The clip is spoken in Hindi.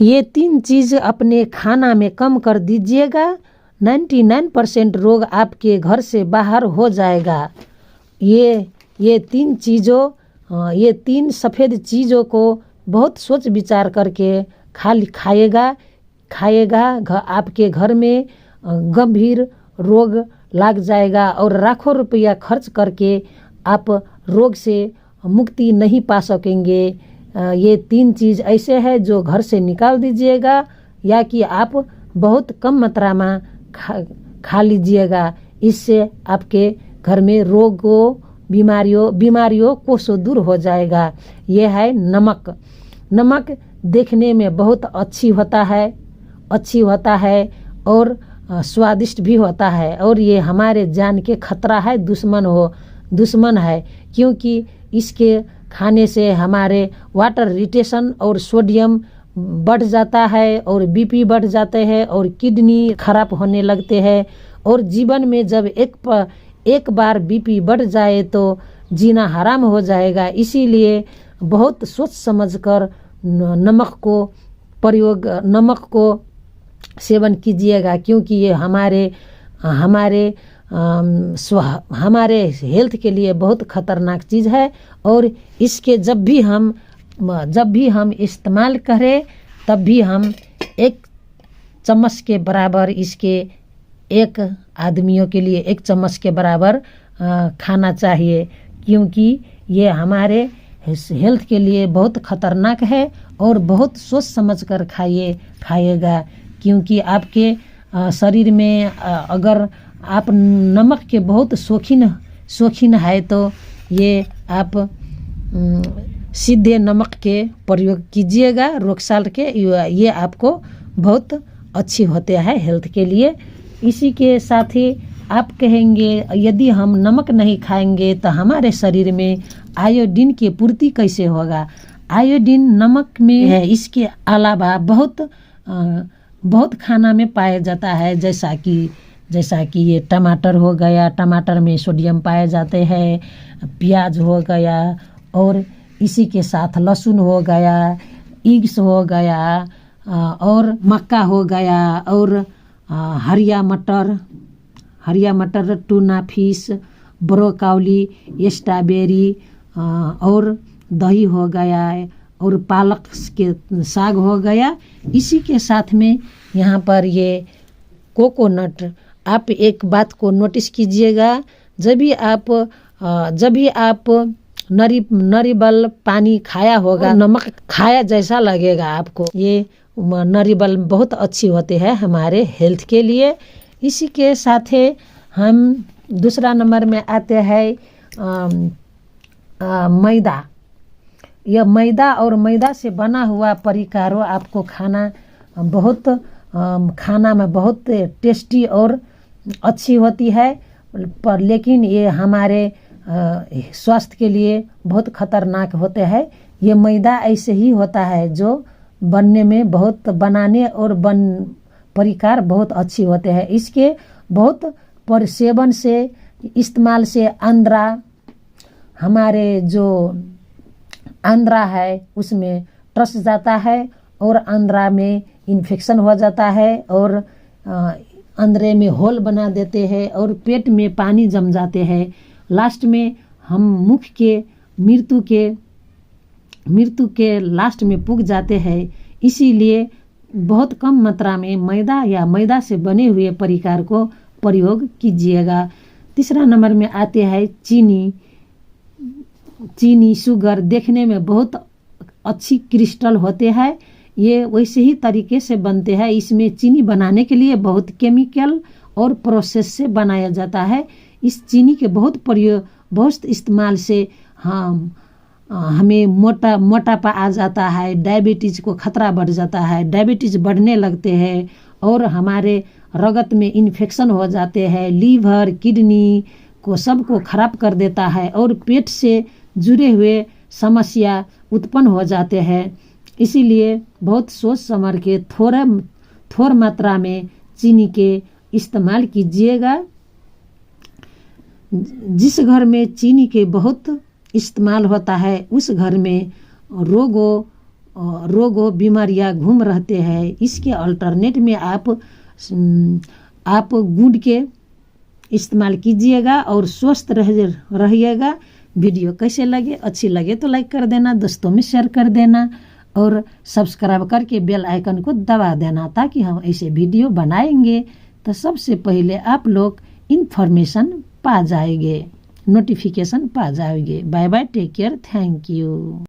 ये 3 चीज़ अपने खाना में कम कर दीजिएगा, 99% रोग आपके घर से बाहर हो जाएगा। ये 3 चीज़ों ये 3 सफ़ेद चीज़ों को बहुत सोच विचार करके खाइएगा आपके घर में गंभीर रोग लग जाएगा और लाखों रुपया खर्च करके आप रोग से मुक्ति नहीं पा सकेंगे। ये 3 चीज़ ऐसे है जो घर से निकाल दीजिएगा या कि आप बहुत कम मात्रा में खा लीजिएगा। इससे आपके घर में रोगों बीमारियों कोसों दूर हो जाएगा। ये है नमक। नमक देखने में बहुत अच्छी होता है और स्वादिष्ट भी होता है और ये हमारे जान के खतरा है, दुश्मन है, क्योंकि इसके खाने से हमारे वाटर रिटेशन और सोडियम बढ़ जाता है और बीपी बढ़ जाते हैं और किडनी खराब होने लगते हैं और जीवन में जब एक बार बीपी बढ़ जाए तो जीना हराम हो जाएगा। इसीलिए बहुत सोच समझकर नमक को सेवन कीजिएगा, क्योंकि ये हमारे हेल्थ के लिए बहुत खतरनाक चीज़ है और इसके जब भी हम इस्तेमाल करें तब भी हम 1 चम्मच के बराबर इसके एक आदमियों के लिए 1 चम्मच के बराबर खाना चाहिए, क्योंकि ये हमारे हेल्थ के लिए बहुत खतरनाक है और बहुत सोच समझकर खाइएगा, क्योंकि आपके शरीर में अगर आप नमक के बहुत शौकीन है तो ये आप सीधे नमक के प्रयोग कीजिएगा रोक साल के। ये आपको बहुत अच्छी होते हैं हेल्थ के लिए। इसी के साथ ही आप कहेंगे यदि हम नमक नहीं खाएंगे तो हमारे शरीर में आयोडीन की पूर्ति कैसे होगा। आयोडीन नमक में है, इसके अलावा बहुत खाना में पाया जाता है, जैसा कि ये टमाटर हो गया, टमाटर में सोडियम पाए जाते हैं, प्याज हो गया और इसी के साथ लहसुन हो गया, ईग्स हो गया और मक्का हो गया और हरिया मटर, टूना फिश, ब्रोकाउली, स्ट्रॉबेरी और दही हो गया और पालक के साग हो गया। इसी के साथ में यहाँ पर ये कोकोनट। आप एक बात को नोटिस कीजिएगा, जब भी आप नरीबल पानी खाया होगा, नमक खाया जैसा लगेगा आपको। ये नरीबल बहुत अच्छी होते हैं हमारे हेल्थ के लिए। इसी के साथ हम दूसरा नंबर में आते हैं मैदा। यह मैदा और मैदा से बना हुआ परिकारों आपको खाना में बहुत टेस्टी और अच्छी होती है, पर लेकिन ये हमारे स्वास्थ्य के लिए बहुत खतरनाक होते हैं। ये मैदा ऐसे ही होता है जो बनाने और परिकार बहुत अच्छी होते हैं। इसके बहुत सेवन से इस्तेमाल से हमारे जो आंद्रा है उसमें ट्रस जाता है और आंद्रा में इन्फेक्शन हो जाता है और अंदरे में होल बना देते हैं और पेट में पानी जम जाते हैं। लास्ट में हम मुख के मृत्यु के लास्ट में पुग जाते हैं। इसीलिए बहुत कम मात्रा में मैदा या मैदा से बने हुए परिकार को प्रयोग कीजिएगा। तीसरा नंबर में आते हैं चीनी शुगर। देखने में बहुत अच्छी क्रिस्टल होते हैं, ये वैसे ही तरीके से बनते हैं। इसमें चीनी बनाने के लिए बहुत केमिकल और प्रोसेस से बनाया जाता है। इस चीनी के बहुत इस्तेमाल से हमें मोटापा आ जाता है, डायबिटीज़ को खतरा बढ़ जाता है, डायबिटीज़ बढ़ने लगते हैं और हमारे रगत में इन्फेक्शन हो जाते हैं, लीवर किडनी को सबको खराब कर देता है और पेट से जुड़े हुए समस्या उत्पन्न हो जाते हैं। इसीलिए बहुत सोच समझ के थोड़ा मात्रा में चीनी के इस्तेमाल कीजिएगा। जिस घर में चीनी के बहुत इस्तेमाल होता है उस घर में रोगों बीमारियां घूम रहते हैं, इसके अल्टरनेट में आप गुड़ के इस्तेमाल कीजिएगा और स्वस्थ रहिएगा। वीडियो कैसे लगे, अच्छी लगे तो लाइक कर देना, दोस्तों में शेयर कर देना और सब्सक्राइब करके बेल आइकन को दबा देना, ताकि हम ऐसे वीडियो बनाएंगे तो सबसे पहले आप लोग इन्फॉर्मेशन पा जाएंगे, नोटिफिकेशन पा जाएंगे। Bye bye, take care, thank you.